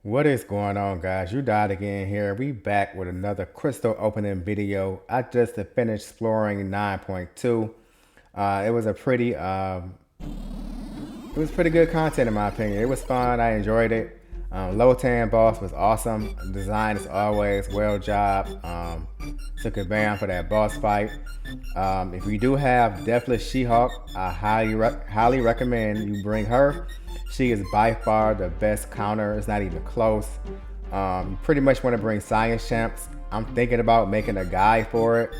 What is going on, guys? You died again here. We back with another crystal opening video. I just finished exploring 9.2. It was a it was pretty good content in my opinion. It was fun. I enjoyed it. Lotan boss was awesome. Design is always well job. Took a bam for that boss fight. If you do have Deathless She-Hulk, I highly recommend you bring her. She is by far the best counter. It's not even close. You pretty much want to bring Science Champs. I'm thinking about making a guide for it,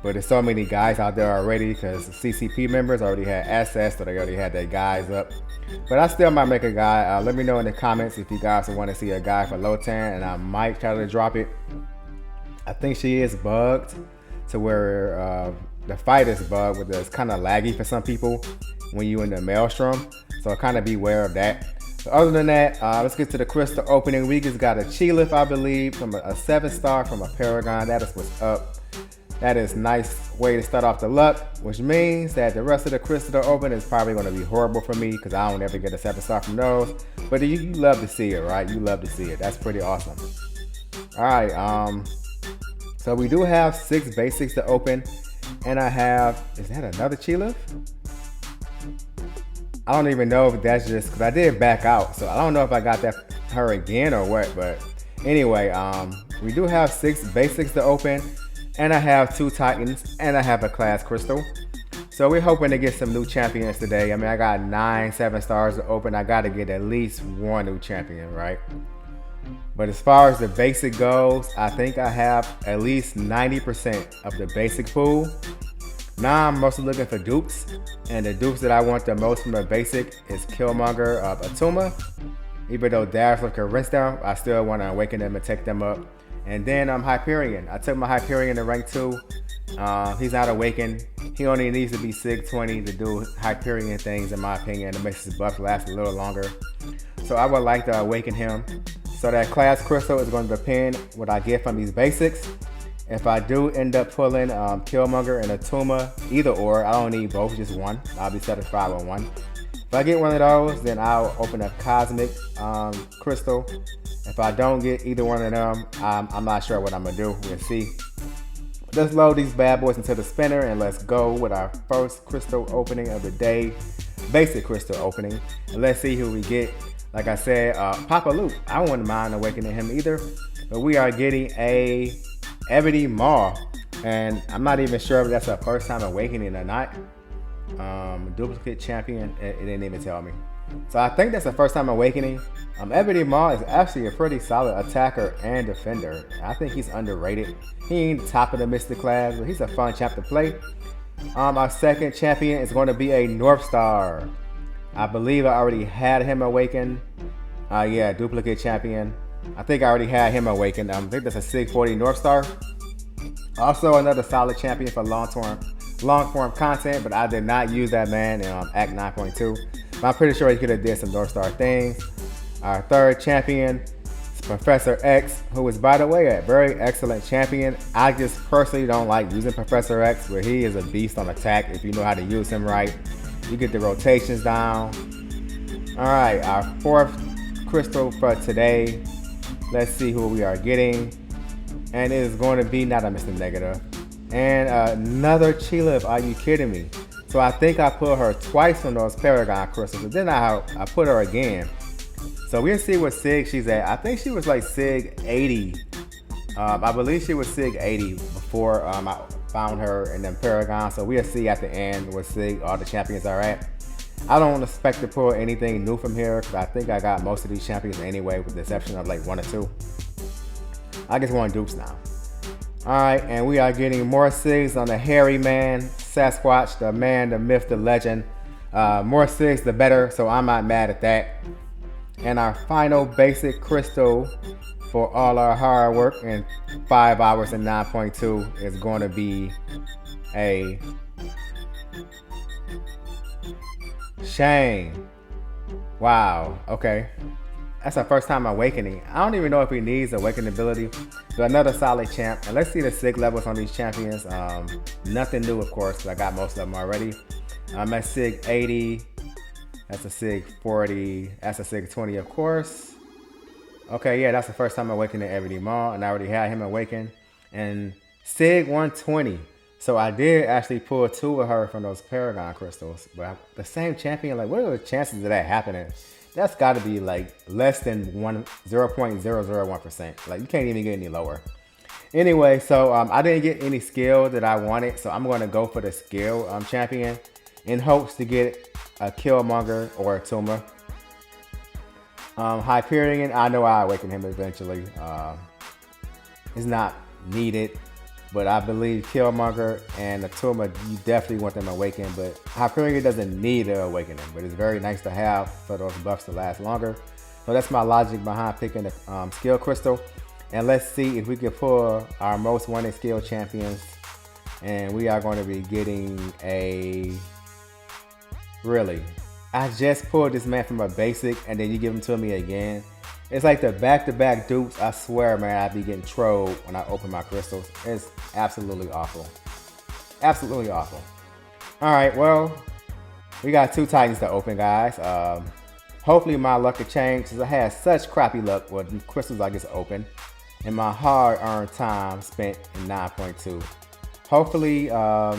but there's so many guys out there already because CCP members already had access, so they already had their guys up. But I still might make a guide. Let me know in the comments if you guys want to see a guide for Lotan, and I might try to drop it. I think she is bugged to where the fight is bugged, but it's kind of laggy for some people when you in the Maelstrom. So kind of beware of that. But other than that, let's get to the crystal opening. We just got a Chi-Lift, I believe, from a 7-star from a Paragon. That is what's up. That is nice way to start off the luck, which means that the rest of the crystal open is probably going to be horrible for me because I don't ever get a 7-star from those. But you love to see it, right? You love to see it. That's pretty awesome. All right. So we do have 6 basics to open, and I have, is that another Chi-Lift? I don't even know if that's just because I did back out, so I don't know if I got that her again or what. But anyway, we do have 6 basics to open, and I have 2 Titans, and I have a class crystal. So we're hoping to get some new champions today. I mean, I got 9 7-stars to open. I got to get at least 1 new champion, right? But as far as the basic goes, I think I have at least 90% of the basic pool. Now I'm mostly looking for dupes, and the dupes that I want the most from the basic is Killmonger of Attuma. Even though Dazzler can rinse them, I still want to awaken them and take them up. And then Hyperion. I took my Hyperion to rank 2. He's not awakened. He only needs to be SIG 20 to do Hyperion things, in my opinion. It makes his buff last a little longer. So I would like to awaken him. So that class crystal is going to depend what I get from these basics. If I do end up pulling Killmonger and Attuma, either or, I don't need both, just one. I'll be satisfied with one. If I get one of those, then I'll open a Cosmic Crystal. If I don't get either one of them, I'm not sure what I'm going to do. We'll see. Let's load these bad boys into the spinner and let's go with our first crystal opening of the day. Basic crystal opening. And let's see who we get. Like I said, Papa Luke, I wouldn't mind awakening him either. But we are getting a Ebony Maw, and I'm not even sure if that's her first time awakening or not. Duplicate champion, it didn't even tell me. So I think that's the first time awakening. Ebony Maw is actually a pretty solid attacker and defender. I think he's underrated. He ain't the top of the Mystic class, but he's a fun champ to play. Our second champion is going to be a North Star. I believe I already had him awakened. Yeah, duplicate champion. I think I already had him awakened. I think that's a SIG 40 North Star. Also another solid champion for long form content, but I did not use that man in Act 9.2. But I'm pretty sure he could have did some North Star things. Our third champion is Professor X, who is, by the way, a very excellent champion. I just personally don't like using Professor X, but he is a beast on attack if you know how to use him right. You get the rotations down. All right, our fourth crystal for today. Let's see who we are getting. And it is going to be not a Mr. Negative. And another Chi-Lift. Are you kidding me? So I think I put her twice on those Paragon crystals. And then I put her again. So we'll see what SIG she's at. I think she was like SIG 80. I believe she was SIG 80 before I found her in them Paragon. So we'll see at the end what SIG all the champions are at. I don't expect to pull anything new from here because I think I got most of these champions anyway, with the exception of like 1 or 2. I just want dupes now. Alright, and we are getting more SIGs on the hairy man, Sasquatch, the man, the myth, the legend. More SIGs the better, so I'm not mad at that. And our final basic crystal for all our hard work in 5 hours and 9.2 is going to be a Shane. Wow, okay. That's our first time awakening. I don't even know if he needs awakening ability, but another solid champ. And let's see the SIG levels on these champions. Nothing new, of course, because I got most of them already. I'm at SIG 80. That's a SIG 40. That's a SIG 20, of course. Okay, yeah, that's the first time I awakened in Ebony Maw, and I already had him awakened. And Sig 120. So I did actually pull two of her from those Paragon crystals. But the same champion, like, what are the chances of that happening? That's got to be like less than 0.001%. Like, you can't even get any lower. Anyway, so I didn't get any skill that I wanted, so I'm going to go for the skill champion in hopes to get a Killmonger or a Tuma. Hyperion, I know I awaken him eventually. It's not needed, but I believe Killmonger and Atuma, you definitely want them awakened. But Hyperion doesn't need to awaken them, but it's very nice to have for those buffs to last longer. So that's my logic behind picking the skill crystal. And let's see if we can pull our most wanted skill champions. And we are going to be getting a... Really? I just pulled this man from a basic and then you give him to me again. It's like the back-to-back dupes. I swear, man, I be getting trolled when I open my crystals. It's absolutely awful. Absolutely awful. All right, well, we got two Titans to open, guys. Hopefully my luck will change because I had such crappy luck with the crystals I just opened and my hard-earned time spent in 9.2. Hopefully, I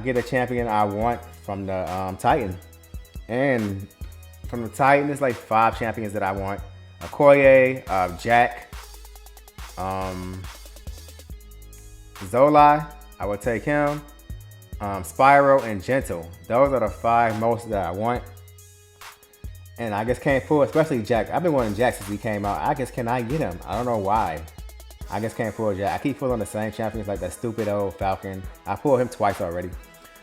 get a champion I want from the Titan. And from the Titan, there's like 5 champions that I want. Okoye, Jack, Zola, I will take him. Spyro and Gentle. Those are the 5 most that I want. And I just can't pull, especially Jack. I've been wanting Jack since he came out. I just cannot get him. I don't know why. I just can't pull Jack. I keep pulling the same champions like that stupid old Falcon. I pulled him twice already.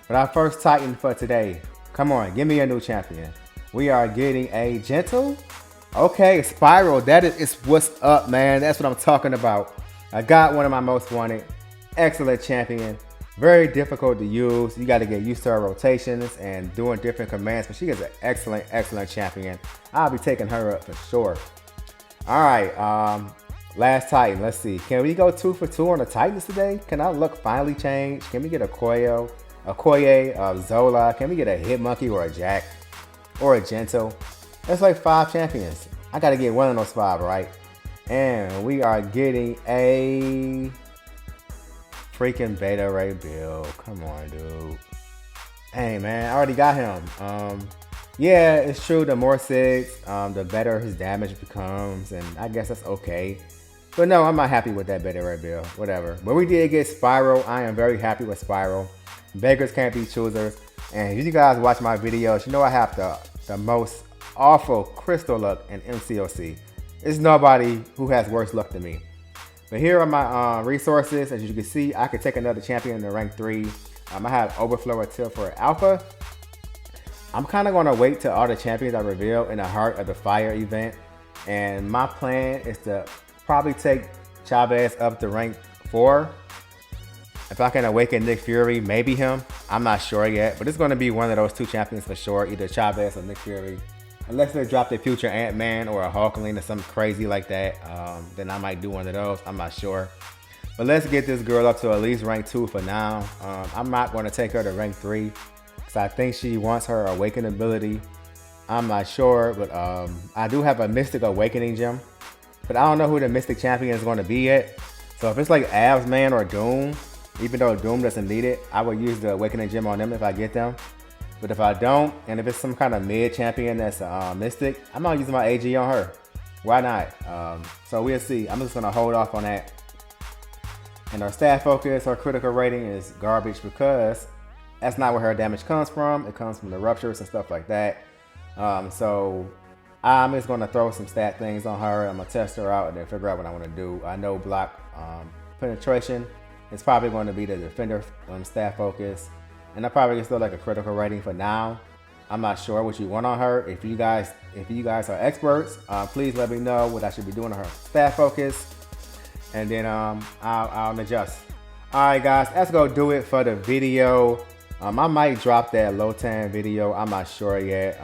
But our first Titan for today. Come on, give me a new champion. We are getting a Gentle. Okay, Spyro. That is what's up, man. That's what I'm talking about. I got one of my most wanted. Excellent champion. Very difficult to use. You got to get used to her rotations and doing different commands. But she is an excellent, excellent champion. I'll be taking her up for sure. All right. Last Titan. Let's see. Can we go 2 for 2 on the Titans today? Can our luck finally change? Can we get a Okoye, Zola? Can we get a Hitmonkey or a Jack or a Gentle? That's like 5 champions. I got to get one of those 5, right? And we are getting a freaking Beta Ray Bill. Come on, dude. Hey, man, I already got him. Yeah, it's true. The more SIGs, the better his damage becomes, and I guess that's okay. But no, I'm not happy with that Beta Ray Bill. Whatever. But we did get Spyro. I am very happy with Spyro. Beggars can't be choosers. And if you guys watch my videos, you know I have the most awful crystal luck in MCOC. There's nobody who has worse luck than me. But here are my resources. As you can see, I could take another champion to rank 3. I have Overflow until for Alpha. I'm kind of going to wait till all the champions are revealed in the Heart of the Fire event. And my plan is to probably take Chavez up to rank 4. If I can awaken Nick Fury, maybe him. I'm not sure yet. But it's going to be one of those 2 champions for sure. Either Chavez or Nick Fury. Unless they drop the future Ant-Man or a Hulkling or something crazy like that. Then I might do one of those. I'm not sure. But let's get this girl up to at least rank 2 for now. I'm not going to take her to rank 3. Because I think she wants her Awaken ability. I'm not sure. But I do have a Mystic Awakening gem. But I don't know who the Mystic champion is going to be yet. So if it's like Avs Man or Doom, even though Doom doesn't need it, I would use the Awakening gem on them if I get them. But if I don't, and if it's some kind of mid champion that's Mystic, I'm not using my AG on her. Why not? So we'll see. I'm just going to hold off on that. And her stat focus, her critical rating is garbage because that's not where her damage comes from. It comes from the ruptures and stuff like that. So I'm just going to throw some stat things on her. I'm going to test her out and then figure out what I want to do. I know block penetration is probably going to be the defender stat focus. And I probably still like a critical rating for now. I'm not sure what you want on her. If you guys are experts, please let me know what I should be doing on her stat focus. And then I'll adjust. Alright guys, let's go do it for the video. I might drop that Lotan video. I'm not sure yet.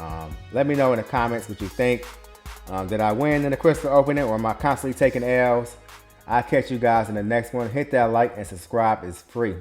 Let me know in the comments what you think. Did I win in the crystal opening or am I constantly taking L's? I'll catch you guys in the next one. Hit that like and subscribe. It's free.